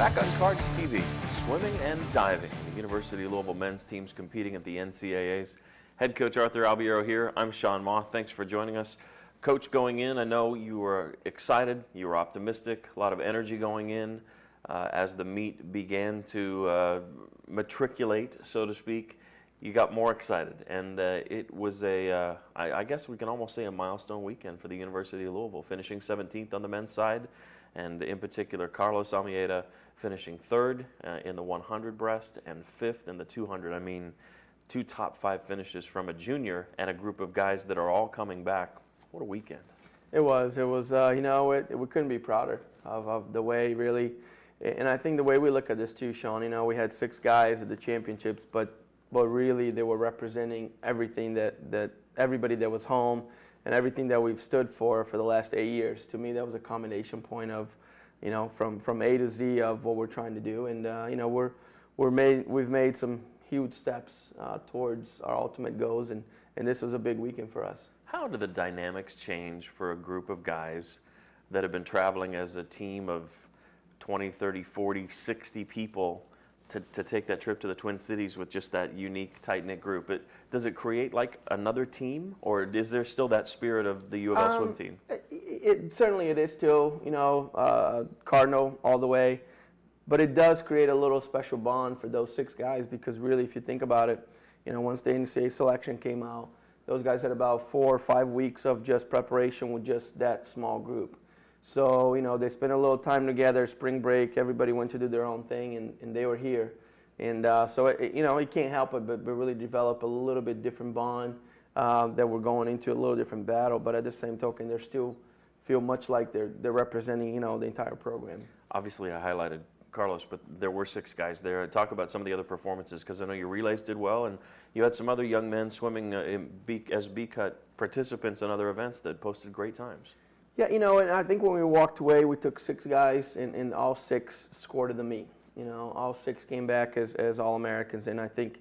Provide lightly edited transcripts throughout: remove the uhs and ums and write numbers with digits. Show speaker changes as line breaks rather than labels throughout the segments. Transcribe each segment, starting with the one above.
Back on CardsTV, swimming and diving. The University of Louisville men's team's competing at the NCAAs. Head coach Arthur Albiero here. I'm Sean Moth. Thanks for joining us. Coach, going in, I know you were excited, you were optimistic, a lot of energy going in as the meet began to matriculate, so to speak. You got more excited, and it was I guess we can almost say a milestone weekend for the University of Louisville, finishing 17th on the men's side, and in particular, Carlos Almeida finishing third in the 100 breast and fifth in the 200. I mean, two top five finishes from a junior and a group of guys that are all coming back. What a weekend.
It was, you know, we couldn't be prouder of the way, really. And I think the way we look at this too, Sean, you know, we had 6 guys at the championships, but really they were representing everything that everybody that was home and everything that we've stood for the last 8 years. To me, that was a combination point of, you know, from A to Z of what we're trying to do. And, you know, we've made some huge steps towards our ultimate goals, and this was a big weekend for us.
How do the dynamics change for a group of guys that have been traveling as a team of 20, 30, 40, 60 people to take that trip to the Twin Cities with just that unique, tight-knit group? Does it create like another team, or is there still that spirit of the U of L swim team?
Certainly it is still, you know, Cardinal all the way, but it does create a little special bond for those 6 guys, because really, if you think about it, you know, once the NCAA selection came out, those guys had about 4 or 5 weeks of just preparation with just that small group. So, you know, they spent a little time together, spring break, everybody went to do their own thing, and they were here. And so, you know, you can't help it but really develop a little bit different bond, that we're going into a little different battle, but at the same token, they still feel much like they're representing, you know, the entire program.
Obviously, I highlighted Carlos, but there were 6 guys there. Talk about some of the other performances, because I know your relays did well, and you had some other young men swimming as B-cut participants in other events that posted great times.
Yeah, you know, and I think when we walked away, we took 6 guys, and all 6 scored in the meet. You know, all 6 came back as All-Americans, and I think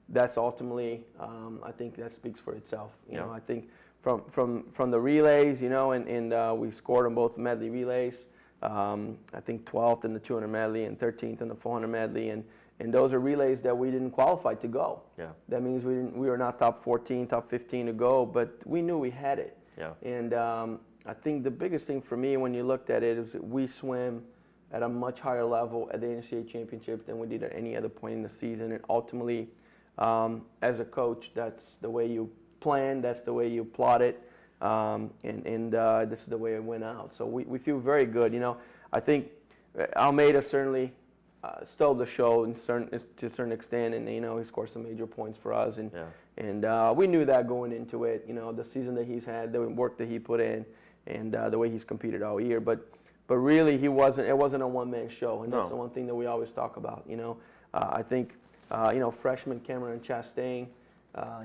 that's ultimately, I think that speaks for itself. You know, I think from the relays, you know, and we scored on both medley relays. I think 12th in the 200 medley and 13th in the 400 medley, and those are relays that we didn't qualify to go. Yeah. That means we were not top 14, top 15 to go, but we knew we had it. Yeah. And I think the biggest thing for me when you looked at it is that we swim at a much higher level at the NCAA Championships than we did at any other point in the season. And ultimately, as a coach, that's the way you plan, that's the way you plot it. And this is the way it went out. So we feel very good. You know, I think Almeida certainly stole the show to a certain extent, and you know, he scored some major points for us, and we knew that going into it. You know, the season that he's had, the work that he put in, and the way he's competed all year. But really, it wasn't a one-man show, and that's the one thing that we always talk about. You know, I think you know, freshman Cameron Chastain,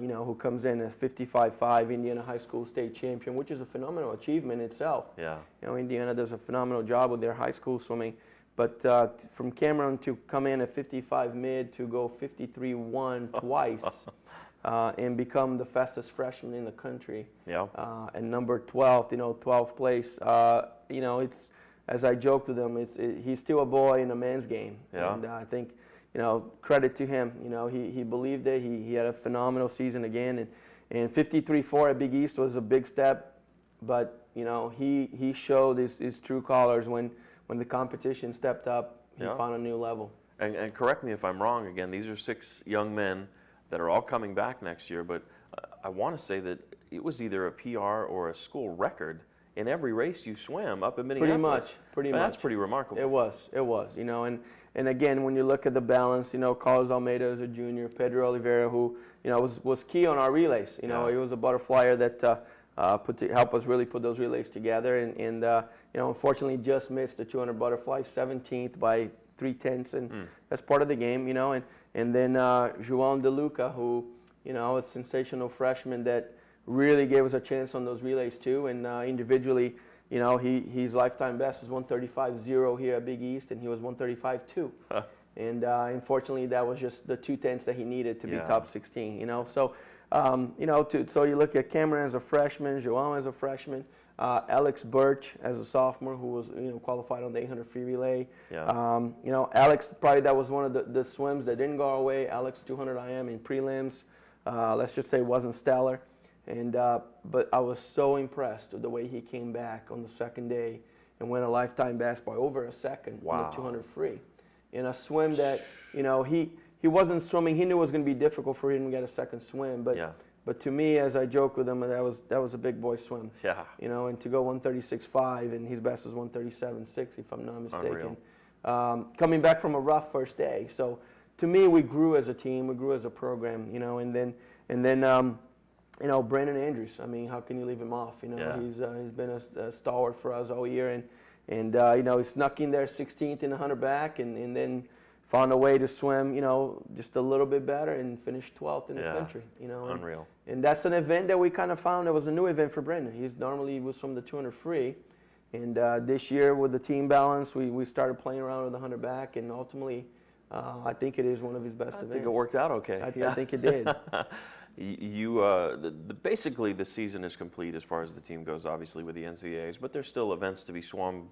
you know, who comes in as 55.5 Indiana High School state champion, which is a phenomenal achievement itself. Yeah. You know, Indiana does a phenomenal job with their high school swimming, but from Cameron to come in at 55 mid to go 53.1 twice, and become the fastest freshman in the country. Yeah. And number 12th, you know, 12th place. You know, it's, as I joked with him, he's still a boy in a man's game. Yeah. And I think, you know, credit to him. You know, he believed it. He had a phenomenal season again, and 53.4 at Big East was a big step, but you know, he showed his true colors when the competition stepped up. He found a new level.
And correct me if I'm wrong. Again, these are 6 young men that are all coming back next year, but I want to say that it was either a PR or a school record in every race you swam up in Minneapolis.
Pretty much.
That's pretty remarkable.
It was, you know, and again, when you look at the balance, you know, Carlos Almeida is a junior, Pedro Oliveira, who, you know, was key on our relays. You know, he was a butterflyer that helped us really put those relays together, and you know, unfortunately just missed the 200 butterfly, 17th by 3/10, and that's part of the game, you know, and then João De Luca, who, you know, a sensational freshman that really gave us a chance on those relays too, and individually, you know, his lifetime best was 135.0 here at Big East, and he was 135.2. And unfortunately, that was just the 2/10 that he needed to be top 16. You know, so you know, so you look at Cameron as a freshman, João as a freshman. Alex Birch as a sophomore, who was qualified on the 800 free relay.
Yeah.
Alex, probably that was one of the swims that didn't go our way. Alex 200 IM in prelims, let's just say wasn't stellar. And but I was so impressed with the way he came back on the second day and went a lifetime best by over a second on the 200 free. In a swim that, he wasn't swimming. He knew it was going to be difficult for him to get a second swim. But to me, as I joke with him, that was a big boy swim.
Yeah.
And to go 136.5 and his best is 137.6 if I'm not mistaken. Coming back from a rough first day. So to me, we grew as a team, we grew as a program, and then Brandon Andrews. I mean, how can you leave him off? He's been a stalwart for us all year, and he snuck in there 16th in the 100 back, and then found a way to swim, just a little bit better and finished 12th in the country.
Unreal.
And that's an event that we kind of found that was a new event for Brandon. He was from the 200 free, and this year with the team balance, we started playing around with the 100 back, and ultimately, I think it is one of his best events.
I think it worked out okay.
I think it did.
Basically the season is complete as far as the team goes, obviously with the NCAAs, but there's still events to be swum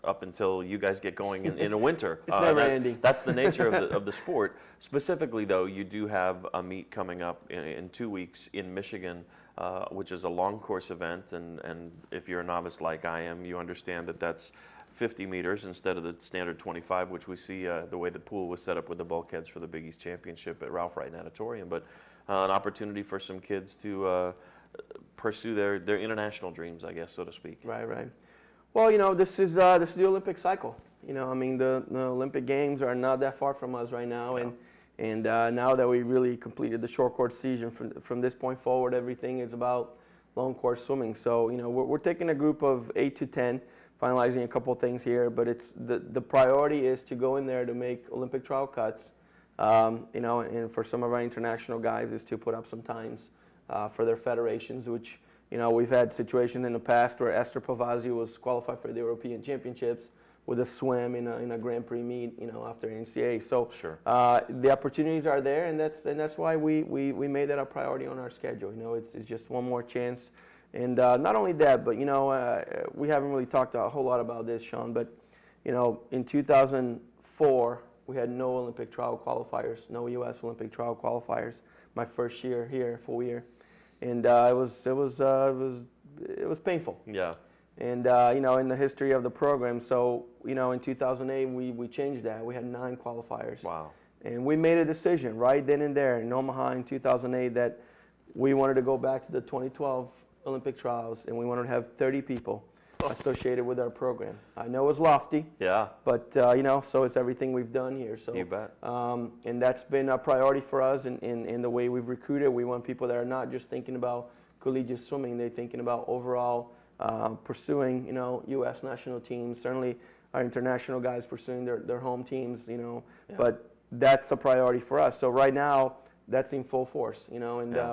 up until you guys get going in the winter.
It's never ending.
That's the nature of the sport. Specifically, though, you do have a meet coming up in 2 weeks in Michigan, which is a long course event, and if you're a novice like I am, you understand that that's 50 meters instead of the standard 25, which we see the way the pool was set up with the bulkheads for the Big East Championship at Ralph Wright Natatorium, but an opportunity for some kids to pursue their international dreams, I guess, so to speak.
Right. Well, this is the Olympic cycle. The Olympic Games are not that far from us right now, and now that we really completed the short course season, from this point forward, everything is about long course swimming. So we're taking a group of 8 to 10, finalizing a couple of things here, but it's the priority is to go in there to make Olympic trial cuts. And for some of our international guys is to put up some times for their federations, which. We've had situations in the past where Esther Pavazzi was qualified for the European Championships with a swim in a Grand Prix meet, after NCAA. So
sure.
The opportunities are there, and that's why we made that a priority on our schedule. It's just one more chance, and not only that, but we haven't really talked a whole lot about this, Sean. But in 2004, we had no Olympic trial qualifiers, no U.S. Olympic trial qualifiers. My first year here, full year. And it was painful.
Yeah.
And in the history of the program, so in 2008 we changed that. We had 9 qualifiers.
Wow.
And we made a decision right then and there in Omaha in 2008 that we wanted to go back to the 2012 Olympic trials, and we wanted to have 30 people associated with our program. I know it's lofty. Yeah. But so it's everything we've done here. So
you bet.
And that's been a priority for us in the way we've recruited. We want people that are not just thinking about collegiate swimming; they're thinking about overall pursuing, U.S. national teams. Certainly, our international guys pursuing their home teams. Yeah. But that's a priority for us. So right now, that's in full force. And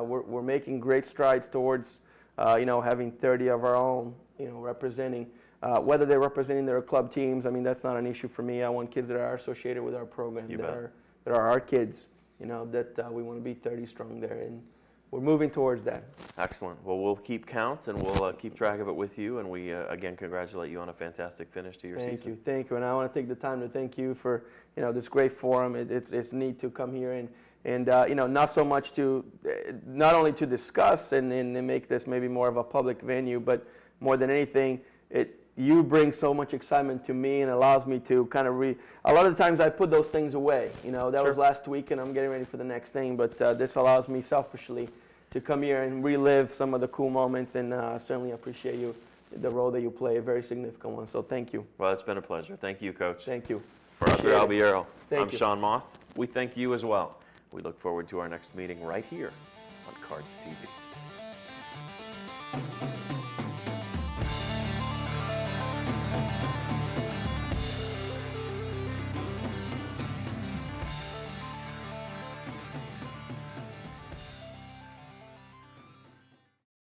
we're making great strides towards, having 30 of our own. Representing, whether they're representing their club teams, I mean, that's not an issue for me. I want kids that are associated with our program, that are our kids, that we want to be 30 strong there, and we're moving towards that. Excellent. Well, we'll keep count, and we'll keep track of it with you, and we, again, congratulate you on a fantastic finich to your season. Thank you, and I want to take the time to thank you for, this great forum. It's neat to come here and not so much not only to discuss and make this maybe more of a public venue, but more than anything, you bring so much excitement to me and allows me to kind of a lot of the times I put those things away. That was last week and I'm getting ready for the next thing, but this allows me selfishly to come here and relive some of the cool moments, and certainly appreciate the role that you play, a very significant one. So thank you. Well, it's been a pleasure. Thank you, Coach. Thank you. For Arthur Albiero, I'm Sean Moth. We thank you as well. We look forward to our next meeting right here on Cards TV.